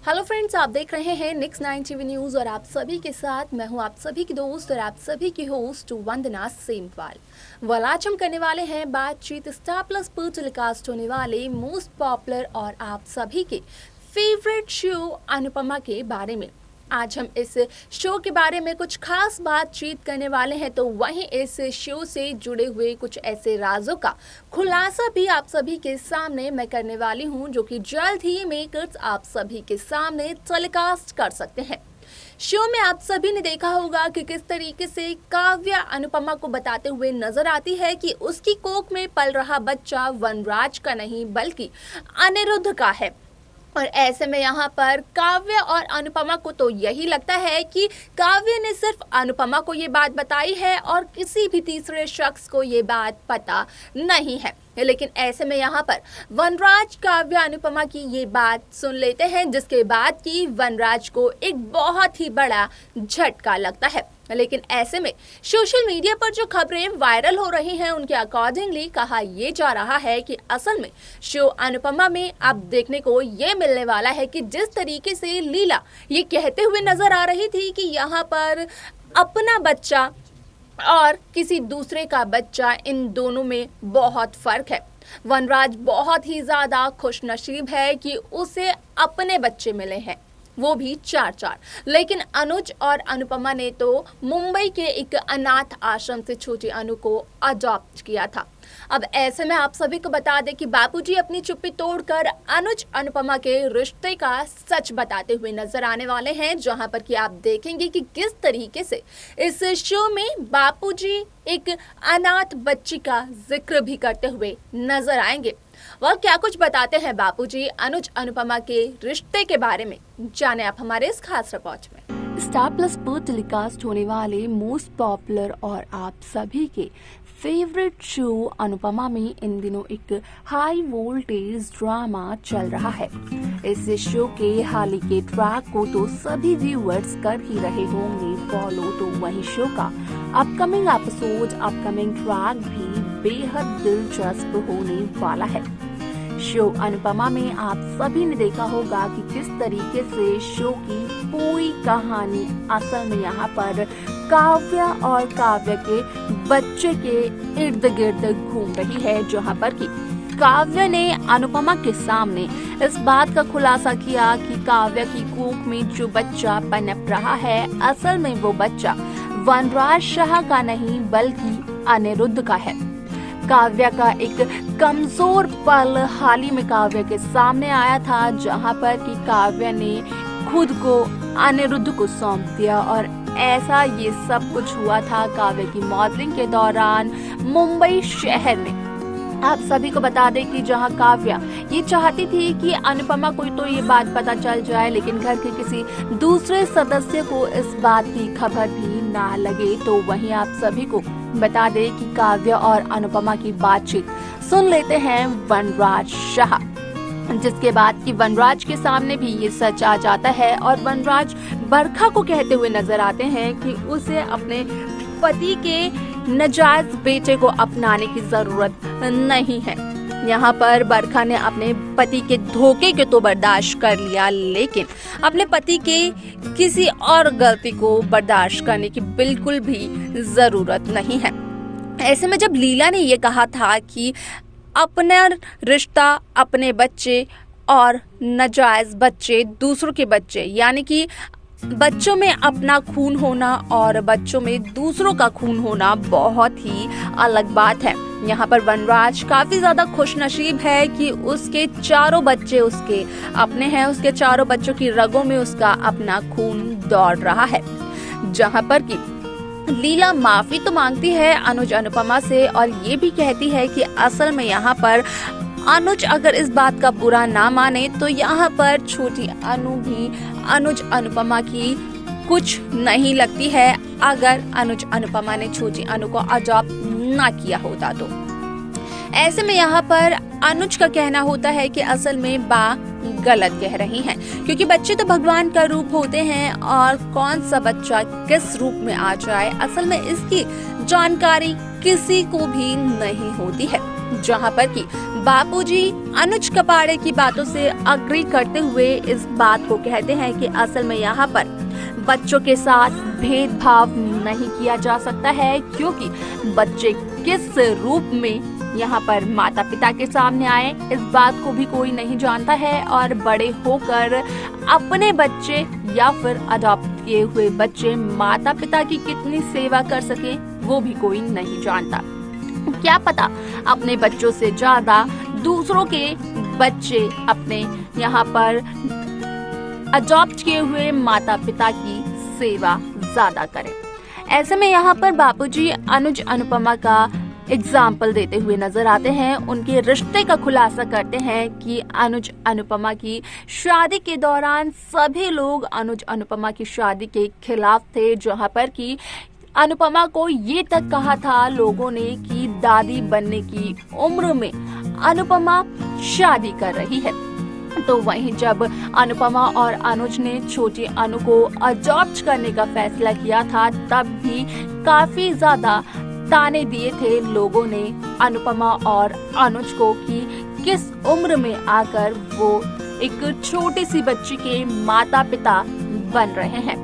Hello friends, आप देख रहे हैं निक्स 9 टीवी न्यूज़ और आप सभी के साथ मैं हूं आप सभी की दोस्त और आप सभी की होस्ट वंदना सेमवाल। आज हम करने वाले हैं बातचीत स्टार प्लस पर टेलीकास्ट होने वाले मोस्ट पॉपुलर और आप सभी के फेवरेट शो अनुपमा के बारे में। आज हम इस शो के बारे में कुछ खास बातचीत करने वाले हैं, तो वहीं इस शो से जुड़े हुए कुछ ऐसे राजों का खुलासा भी आप सभी के सामने मैं करने वाली हूं, जो कि जल्द ही मेकर्स आप सभी के सामने टेलीकास्ट कर सकते हैं। शो में आप सभी ने देखा होगा कि किस तरीके से काव्या अनुपमा को बताते हुए नजर आती है कि उसकी कोख में पल रहा बच्चा वनराज का नहीं बल्कि अनिरुद्ध का है। और ऐसे में यहाँ पर काव्य और अनुपमा को तो यही लगता है कि काव्य ने सिर्फ अनुपमा को ये बात बताई है और किसी भी तीसरे शख्स को ये बात पता नहीं है। लेकिन ऐसे में यहाँ पर वनराज काव्य अनुपमा की ये बात सुन लेते हैं, जिसके बाद कि वनराज को एक बहुत ही बड़ा झटका लगता है। लेकिन ऐसे में सोशल मीडिया पर जो खबरें वायरल हो रही हैं, उनके अकॉर्डिंगली कहा यह जा रहा है कि असल में शो अनुपमा में अब देखने को ये मिलने वाला है कि जिस तरीके से लीला ये कहते हुए नजर आ रही थी कि यहाँ पर अपना बच्चा और किसी दूसरे का बच्चा, इन दोनों में बहुत फर्क है। वनराज बहुत ही ज्यादा खुशनसीब है कि उसे अपने बच्चे मिले हैं, वो भी 4-4। लेकिन अनुज और अनुपमा ने तो मुंबई के एक अनाथ आश्रम से छोटी अनु को अडॉप्ट किया था। अब ऐसे में आप सभी को बता दें कि बापूजी अपनी चुप्पी तोड़कर अनुज अनुपमा के रिश्ते का सच बताते हुए नजर आने वाले हैं, जहां पर कि आप देखेंगे कि किस तरीके से इस शो में बापूजी एक अनाथ बच्ची का जिक्र भी करते हुए नजर आएंगे। वह क्या कुछ बताते हैं बापूजी अनुज अनुपमा के रिश्ते के बारे में, जाने आप हमारे इस खास रिपोर्ट में। स्टार प्लस पर टेलीकास्ट होने वाले मोस्ट पॉपुलर और आप सभी के फेवरेट शो अनुपमा में इन दिनों एक हाई वोल्टेज ड्रामा चल रहा है। इस शो के हाल ही के ट्रैक को तो सभी व्यूअर्स कर ही रहे होंगे फॉलो, तो वही शो का अपकमिंग एपिसोड, अपकमिंग ट्रैक भी बेहद दिलचस्प होने वाला है। शो अनुपमा में आप सभी ने देखा होगा कि किस तरीके से शो की पूरी कहानी असल में यहाँ पर काव्या और काव्य के बच्चे के इर्द गिर्द घूम रही है, जहाँ पर कि काव्य ने अनुपमा के सामने इस बात का खुलासा किया कि काव्य की कोख में जो बच्चा पनप रहा है, असल में वो बच्चा वनराज शाह का नहीं बल्कि अनिरुद्ध का है। काव्या का एक कमजोर पल हाल ही में काव्य के सामने आया था, जहां पर कि काव्य ने खुद को अनिरुद्ध को सौंप दिया और ऐसा ये सब कुछ हुआ था काव्य की मॉडलिंग के दौरान मुंबई शहर में। आप सभी को बता दें कि जहां काव्या ये चाहती थी कि अनुपमा को तो ये बात पता चल जाए, लेकिन घर के किसी दूसरे सदस्य को इस बात की खबर भी ना लगे, तो वहीं आप सभी को बता दें कि काव्या और अनुपमा की बातचीत सुन लेते हैं वनराज शाह, जिसके बाद कि वनराज के सामने भी ये सच आ जाता है और वनराज बरखा को कहते हुए नजर आते हैं कि उसे अपने पति के नाजायज बेटे को अपनाने की जरूरत नहीं है। यहाँ पर बरखा ने अपने पति के धोखे के तो बर्दाश्त कर लिया, लेकिन अपने पति के किसी और गलती को बर्दाश्त करने की बिल्कुल भी जरूरत नहीं है। ऐसे में जब लीला ने ये कहा था कि अपना रिश्ता, अपने बच्चे और नाजायज बच्चे, दूसरों के बच्चे, यानी कि बच्चों में अपना खून होना और बच्चों में दूसरों का खून होना बहुत ही अलग बात है। यहाँ पर वनराज काफी ज्यादा खुशनसीब है कि उसके चारों बच्चे उसके अपने हैं, उसके चारों बच्चों की रगों में उसका अपना खून दौड़ रहा है। जहाँ पर कि लीला माफी तो मांगती है अनुज अनुपमा से और ये भी कहती है कि असल में यहाँ पर अनुज अगर इस बात का बुरा ना माने तो यहाँ पर छोटी अनु भी अनुज अनुपमा की कुछ नहीं लगती है, अगर अनुज अनुपमा ने छोटी अनु को अडॉप्ट ना किया होता तो। ऐसे में यहाँ पर अनुज का कहना होता है कि असल में बा गलत कह रही हैं, क्योंकि बच्चे तो भगवान का रूप होते हैं और कौन सा बच्चा किस रूप में आ जाए असल में इसकी जानकारी किसी को भी नहीं होती है। जहां पर कि बापूजी अनुज कपाड़े की बातों से अग्री करते हुए इस बात को कहते हैं कि असल में यहाँ पर बच्चों के साथ भेदभाव नहीं किया जा सकता है, क्योंकि बच्चे किस रूप में यहाँ पर माता पिता के सामने आए इस बात को भी कोई नहीं जानता है, और बड़े होकर अपने बच्चे या फिर अडॉप्ट किए हुए बच्चे माता पिता की कितनी सेवा कर सके वो भी कोई नहीं जानता। क्या पता अपने बच्चों से ज्यादा दूसरों के बच्चे अपने यहाँ पर अडॉप्ट किए हुए माता पिता की सेवा ज्यादा करें। ऐसे में यहाँ पर बापूजी अनुज अनुपमा का एग्जाम्पल देते हुए नजर आते हैं। उनके रिश्ते का खुलासा करते हैं कि अनुज अनुपमा की शादी के दौरान सभी लोग अनुज अनुपमा की शादी के खिलाफ थे, जहां पर कि अनुपमा को ये तक कहा था लोगों ने कि दादी बनने की उम्र में अनुपमा शादी कर रही है। तो वहीं जब अनुपमा और अनुज ने छोटी अनु को अडॉप्ट करने का फैसला किया था, तब भी काफी ज्यादा ताने दिए थे लोगों ने अनुपमा और अनुज को कि किस उम्र में आकर वो एक छोटी सी बच्ची के माता पिता बन रहे हैं।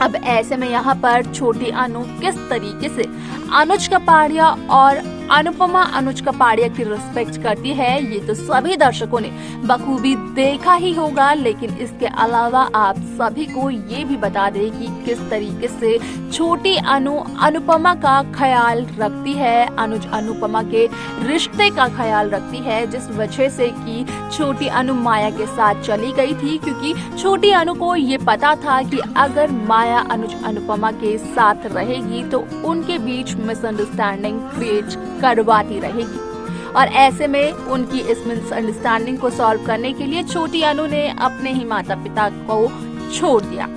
अब ऐसे में यहाँ पर छोटी अनु किस तरीके से अनुज कपाड़िया और अनुपमा अनुज कपाड़िया की रिस्पेक्ट करती है ये तो सभी दर्शकों ने बखूबी देखा ही होगा, लेकिन इसके अलावा आप सभी को ये भी बता दें कि किस तरीके से छोटी अनु अनुपमा का ख्याल रखती है, अनुज अनुपमा के रिश्ते का ख्याल रखती है, जिस वजह से कि छोटी अनु माया के साथ चली गई थी, क्योंकि छोटी अनु को ये पता था कि अगर माया अनुज अनुपमा के साथ रहेगी तो उनके बीच मिसअंडरस्टैंडिंग क्रिएट करवाती रहेगी, और ऐसे में उनकी इस मिसअंडरस्टैंडिंग को सॉल्व करने के लिए छोटी अनु ने अपने ही माता पिता को छोड़ दिया।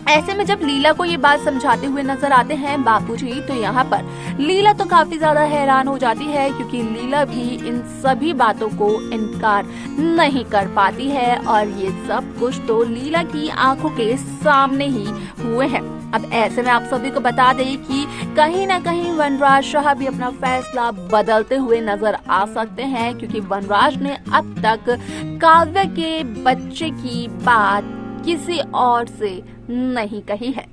ऐसे में जब लीला को ये बात समझाते हुए नजर आते हैं बापूजी, तो यहाँ पर लीला तो काफी ज्यादा हैरान हो जाती है, क्योंकि लीला भी इन सभी बातों को इनकार नहीं कर पाती है, और ये सब कुछ तो लीला की आंखों के सामने ही हुए हैं। अब ऐसे में आप सभी को बता दें कि कहीं ना कहीं वनराज शाह भी अपना फैसला बदलते हुए नजर आ सकते हैं, क्योंकि वनराज ने अब तक काव्य के बच्चे की बात किसी और से नहीं कही है।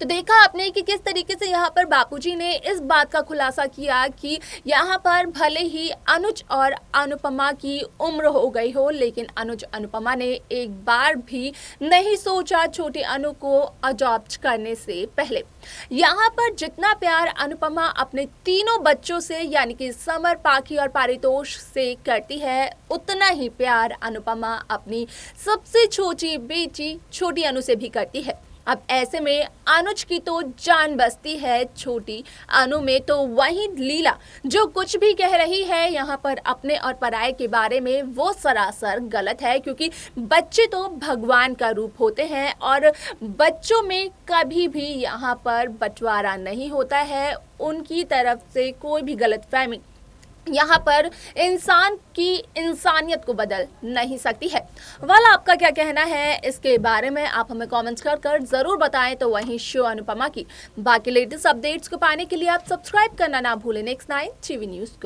तो देखा आपने कि किस तरीके से यहाँ पर बापूजी ने इस बात का खुलासा किया कि यहाँ पर भले ही अनुज और अनुपमा की उम्र हो गई हो, लेकिन अनुज अनुपमा ने एक बार भी नहीं सोचा छोटी अनु को अडॉप्ट करने से पहले। यहाँ पर जितना प्यार अनुपमा अपने तीनों बच्चों से यानी कि समर, पाखी और पारितोष से करती है, उतना ही प्यार अनुपमा अपनी सबसे छोटी बेटी छोटी अनु से भी करती है। अब ऐसे में अनुज की तो जान बसती है छोटी अनु में, तो वहीं लीला जो कुछ भी कह रही है यहाँ पर अपने और पराये के बारे में वो सरासर गलत है, क्योंकि बच्चे तो भगवान का रूप होते हैं और बच्चों में कभी भी यहाँ पर बंटवारा नहीं होता है। उनकी तरफ से कोई भी गलतफहमी यहाँ पर इंसान की इंसानियत को बदल नहीं सकती है। वाला आपका क्या कहना है इसके बारे में आप हमें कमेंट्स कर जरूर बताएं। तो वहीं शो अनुपमा की बाकी लेटेस्ट अपडेट्स को पाने के लिए आप सब्सक्राइब करना ना भूलें नेक्स्ट 9 टीवी न्यूज़ को।